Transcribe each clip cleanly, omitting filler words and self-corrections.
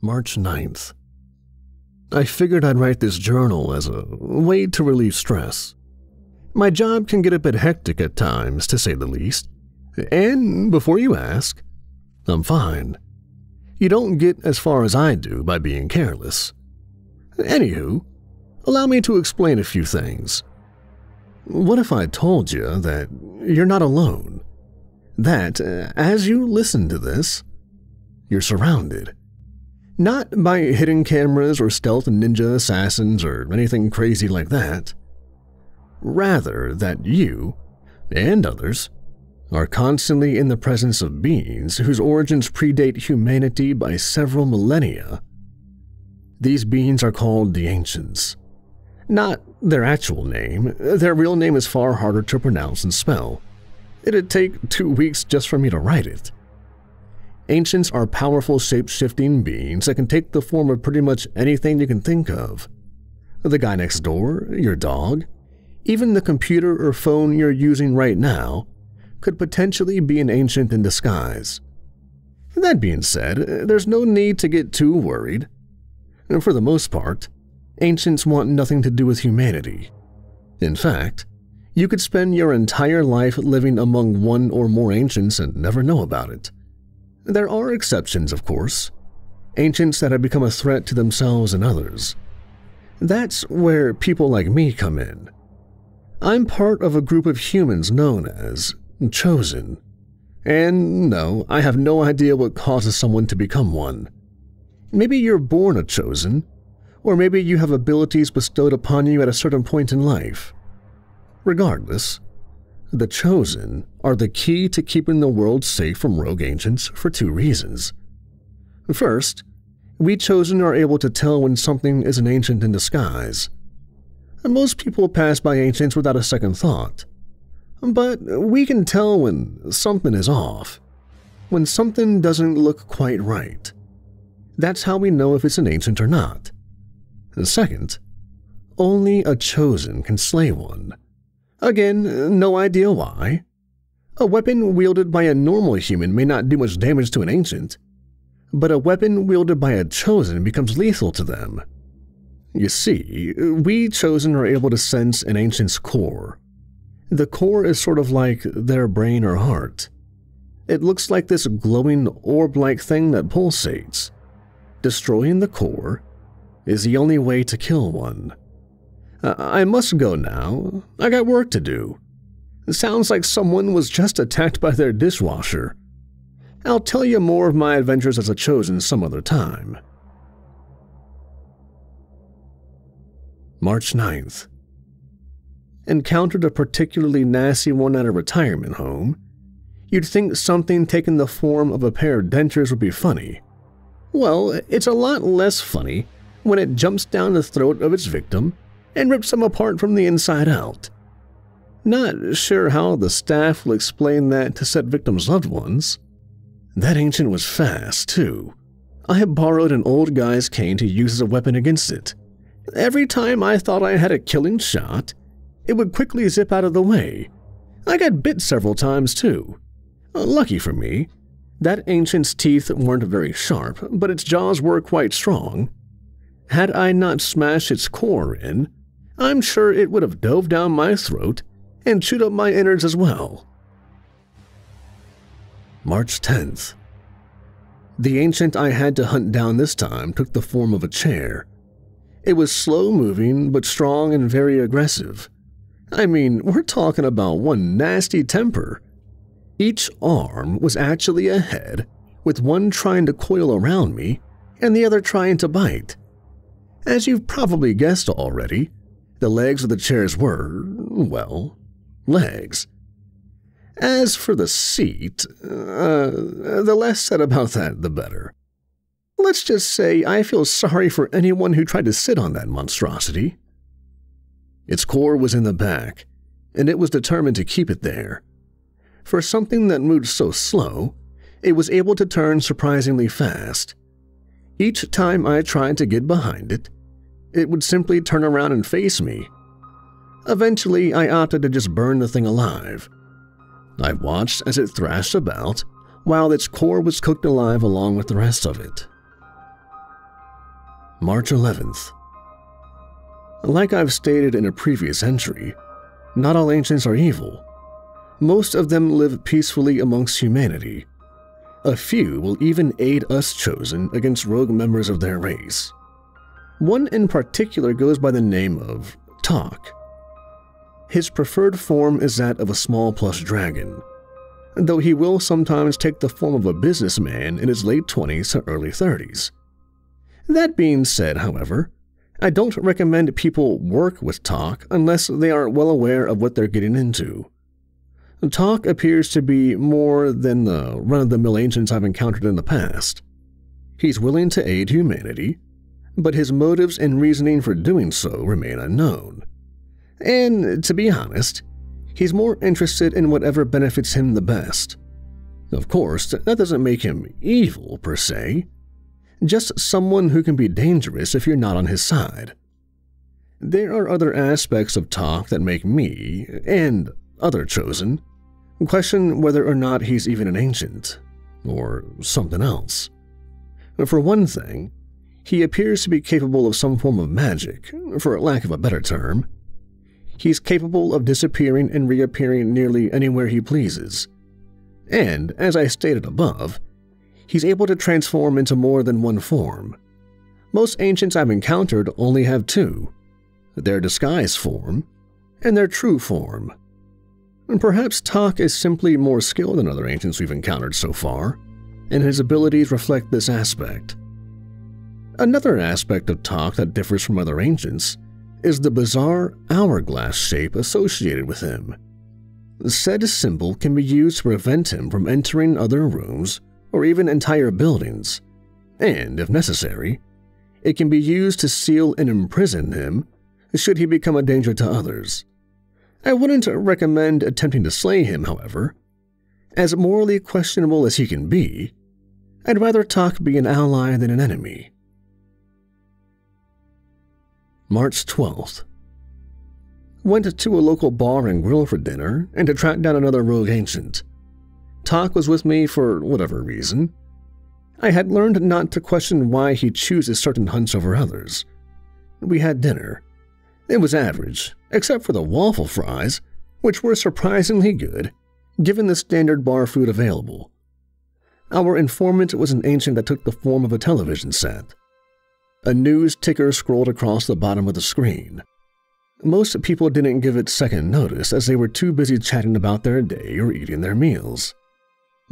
March 9th. I figured I'd write this journal as a way to relieve stress. My job can get a bit hectic at times, to say the least. And before you ask, I'm fine. You don't get as far as I do by being careless. Anywho, allow me to explain a few things. What if I told you that you're not alone? That, as you listen to this, you're surrounded. Not by hidden cameras or stealth ninja assassins or anything crazy like that. Rather, that you, and others, are constantly in the presence of beings whose origins predate humanity by several millennia. These beings are called the Ancients. Not their actual name. Their real name is far harder to pronounce and spell. It'd take 2 weeks just for me to write it. Ancients are powerful shape-shifting beings that can take the form of pretty much anything you can think of. The guy next door, your dog, even the computer or phone you're using right now could potentially be an ancient in disguise. That being said, there's no need to get too worried. For the most part, ancients want nothing to do with humanity. In fact, you could spend your entire life living among one or more ancients and never know about it. There are exceptions, of course. Ancients that have become a threat to themselves and others. That's where people like me come in. I'm part of a group of humans known as Chosen. And no, I have no idea what causes someone to become one. Maybe you're born a Chosen, or maybe you have abilities bestowed upon you at a certain point in life. Regardless, the Chosen are the key to keeping the world safe from rogue ancients for 2 reasons. First, we Chosen are able to tell when something is an ancient in disguise. Most people pass by ancients without a second thought. But we can tell when something is off, when something doesn't look quite right. That's how we know if it's an ancient or not. Second, only a Chosen can slay one. Again, no idea why. A weapon wielded by a normal human may not do much damage to an ancient, but a weapon wielded by a Chosen becomes lethal to them. You see, we Chosen are able to sense an ancient's core. The core is sort of like their brain or heart. It looks like this glowing orb-like thing that pulsates. Destroying the core is the only way to kill one. I must go now. I got work to do. It sounds like someone was just attacked by their dishwasher. I'll tell you more of my adventures as a Chosen some other time. March 9th. Encountered a particularly nasty one at a retirement home. You'd think something taking the form of a pair of dentures would be funny. Well, it's a lot less funny when it jumps down the throat of its victim and rips them apart from the inside out. Not sure how the staff will explain that to said victim's loved ones. That ancient was fast, too. I had borrowed an old guy's cane to use as a weapon against it. Every time I thought I had a killing shot, it would quickly zip out of the way. I got bit several times, too. Lucky for me, that ancient's teeth weren't very sharp, but its jaws were quite strong. Had I not smashed its core in, I'm sure it would have dove down my throat and chewed up my innards as well. March 10th. The ancient I had to hunt down this time took the form of a chair. It was slow-moving, but strong and very aggressive. I mean, we're talking about one nasty temper. Each arm was actually a head, with one trying to coil around me and the other trying to bite. As you've probably guessed already, the legs of the chairs were, well, legs. As for the seat, the less said about that, the better. Let's just say I feel sorry for anyone who tried to sit on that monstrosity. Its core was in the back, and it was determined to keep it there. For something that moved so slow, it was able to turn surprisingly fast. Each time I tried to get behind it, it would simply turn around and face me. Eventually, I opted to just burn the thing alive. I watched as it thrashed about, while its core was cooked alive along with the rest of it. March 11th. Like I've stated in a previous entry, not all ancients are evil. Most of them live peacefully amongst humanity. A few will even aid us chosen against rogue members of their race. One in particular goes by the name of Talk. His preferred form is that of a small plush dragon, though he will sometimes take the form of a businessman in his late 20s to early 30s. That being said, however, I don't recommend people work with Talk unless they are well aware of what they're getting into. Talk appears to be more than the run-of-the-mill ancients I've encountered in the past. He's willing to aid humanity, but his motives and reasoning for doing so remain unknown. And, to be honest, he's more interested in whatever benefits him the best. Of course, that doesn't make him evil, per se. Just someone who can be dangerous if you're not on his side. There are other aspects of Talk that make me, and other chosen, question whether or not he's even an ancient, or something else. For one thing, he appears to be capable of some form of magic, for lack of a better term. He's capable of disappearing and reappearing nearly anywhere he pleases. And, as I stated above, he's able to transform into more than one form. Most ancients I've encountered only have two: their disguise form and their true form. And perhaps Talk is simply more skilled than other ancients we've encountered so far, and his abilities reflect this aspect. Another aspect of Talk that differs from other ancients is the bizarre hourglass shape associated with him. Said symbol can be used to prevent him from entering other rooms or even entire buildings, and, if necessary, it can be used to seal and imprison him should he become a danger to others. I wouldn't recommend attempting to slay him, however. As morally questionable as he can be, I'd rather Talk be an ally than an enemy. March 12th. Went to a local bar and grill for dinner and to track down another rogue ancient. Talk was with me for whatever reason. I had learned not to question why he chooses certain hunts over others. We had dinner. It was average, except for the waffle fries, which were surprisingly good, given the standard bar food available. Our informant was an ancient that took the form of a television set. A news ticker scrolled across the bottom of the screen. Most people didn't give it second notice as they were too busy chatting about their day or eating their meals.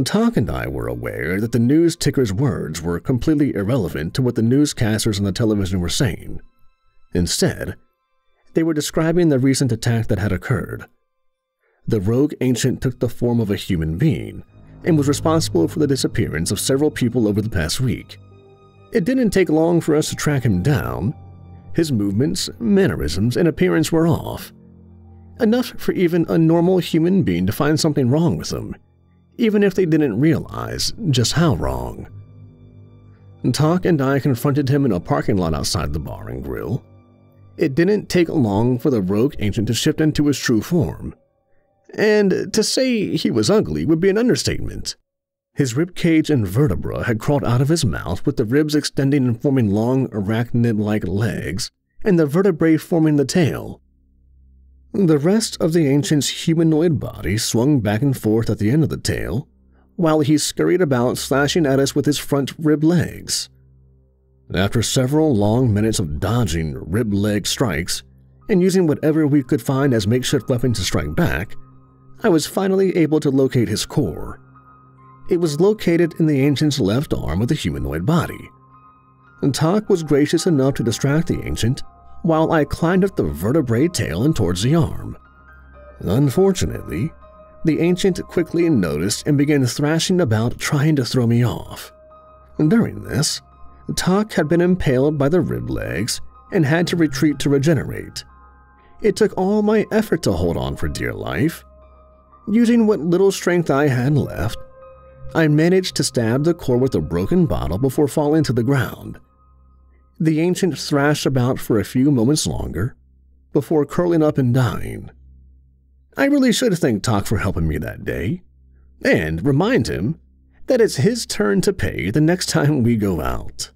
Talk and I were aware that the news ticker's words were completely irrelevant to what the newscasters on the television were saying. Instead, they were describing the recent attack that had occurred. The rogue ancient took the form of a human being and was responsible for the disappearance of several people over the past week. It didn't take long for us to track him down. His movements, mannerisms, and appearance were off. Enough for even a normal human being to find something wrong with him, even if they didn't realize just how wrong. Talk and I confronted him in a parking lot outside the bar and grill. It didn't take long for the rogue ancient to shift into his true form. And to say he was ugly would be an understatement. His ribcage and vertebra had crawled out of his mouth, with the ribs extending and forming long arachnid-like legs, and the vertebrae forming the tail. The rest of the ancient's humanoid body swung back and forth at the end of the tail, while he scurried about slashing at us with his front rib legs. After several long minutes of dodging rib leg strikes and using whatever we could find as makeshift weapons to strike back, I was finally able to locate his core. It was located in the ancient's left arm of the humanoid body. Talk was gracious enough to distract the ancient while I climbed up the vertebrae tail and towards the arm. Unfortunately, the ancient quickly noticed and began thrashing about trying to throw me off. During this, Talk had been impaled by the rib legs and had to retreat to regenerate. It took all my effort to hold on for dear life. Using what little strength I had left, I managed to stab the core with a broken bottle before falling to the ground. The ancient thrashed about for a few moments longer, before curling up and dying. I really should thank Talk for helping me that day, and remind him that it's his turn to pay the next time we go out.